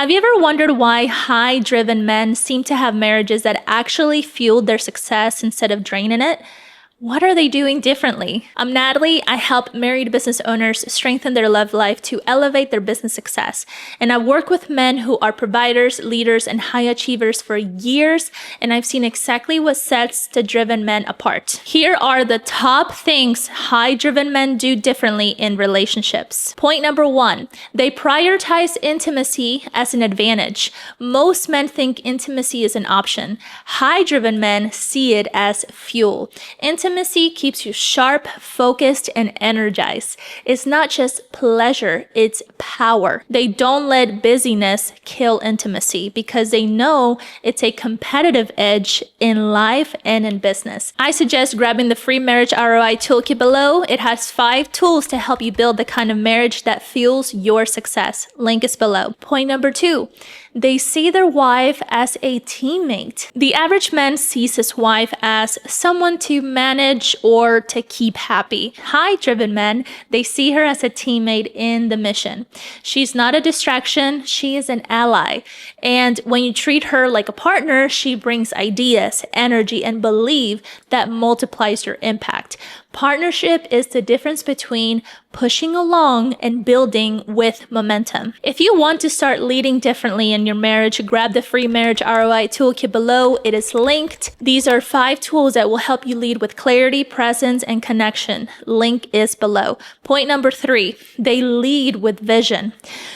Have you ever wondered why high-driven men seem to have marriages that actually fuel their success instead of draining it? What are they doing differently? I'm Natalie. I help married business owners strengthen their love life to elevate their business success. And I work with men who are providers, leaders, and high achievers for years, and I've seen exactly what sets the driven men apart. Here are the top things high-driven men do differently in relationships. Point number 1, they prioritize intimacy as an advantage. Most men think intimacy is an option. High-driven men see it as fuel. Intimacy keeps you sharp, focused, and energized. It's not just pleasure, it's power. They don't let busyness kill intimacy because they know it's a competitive edge in life and in business. I suggest grabbing the free marriage ROI toolkit below. It has 5 tools to help you build the kind of marriage that fuels your success. Link is below. Point number 2, they see their wife as a teammate. The average man sees his wife as someone to manage or to keep happy. High-driven men, they see her as a teammate in the mission. She's not a distraction, she is an ally. And when you treat her like a partner, she brings ideas, energy, and belief that multiplies your impact. Partnership is the difference between pushing along and building with momentum. If you want to start leading differently in your marriage, grab the free marriage ROI toolkit below. It is linked. These are 5 tools that will help you lead with clarity, presence, and connection. Link is below. Point number 3, they lead with vision.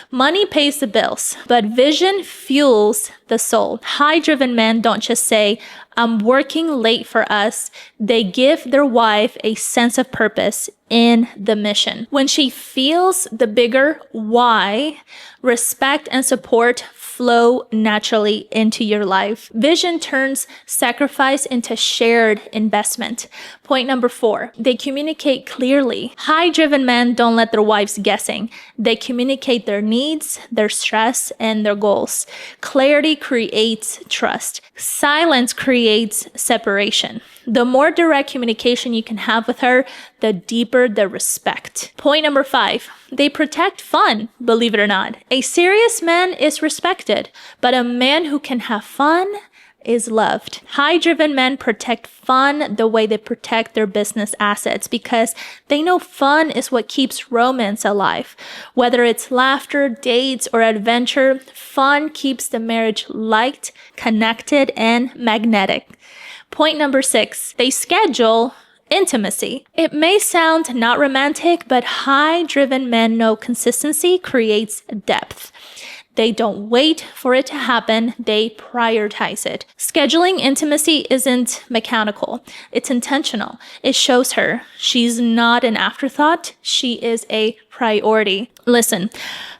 Money pays the bills, but vision fuels the soul. High-driven men don't just say, I'm working late for us. They give their wife a sense of purpose in the mission. When she feels the bigger why, respect and support flow naturally into your life. Vision turns sacrifice into shared investment. Point number 4, they communicate clearly. High-driven men don't let their wives guessing. They communicate their needs, their stress, and their goals. Clarity creates trust. Silence creates separation. The more direct communication you can have with her, the deeper the respect. Point number 5, they protect fun, believe it or not. A serious man is respected, but a man who can have fun is loved. High-driven men protect fun the way they protect their business assets because they know fun is what keeps romance alive. Whether it's laughter, dates, or adventure, fun keeps the marriage light, connected, and magnetic. Point number 6, they schedule intimacy. It may sound not romantic, but high-driven men know consistency creates depth. They don't wait for it to happen, they prioritize it. Scheduling intimacy isn't mechanical, it's intentional. It shows her she's not an afterthought, she is a priority. Listen,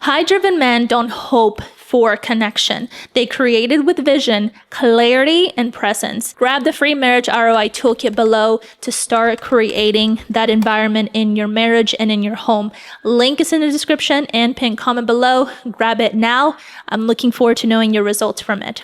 high-driven men don't hope for connection. They create it with vision, clarity, and presence. Grab the free marriage ROI toolkit below to start creating that environment in your marriage and in your home. Link is in the description and pinned comment below. Grab it now. I'm looking forward to knowing your results from it.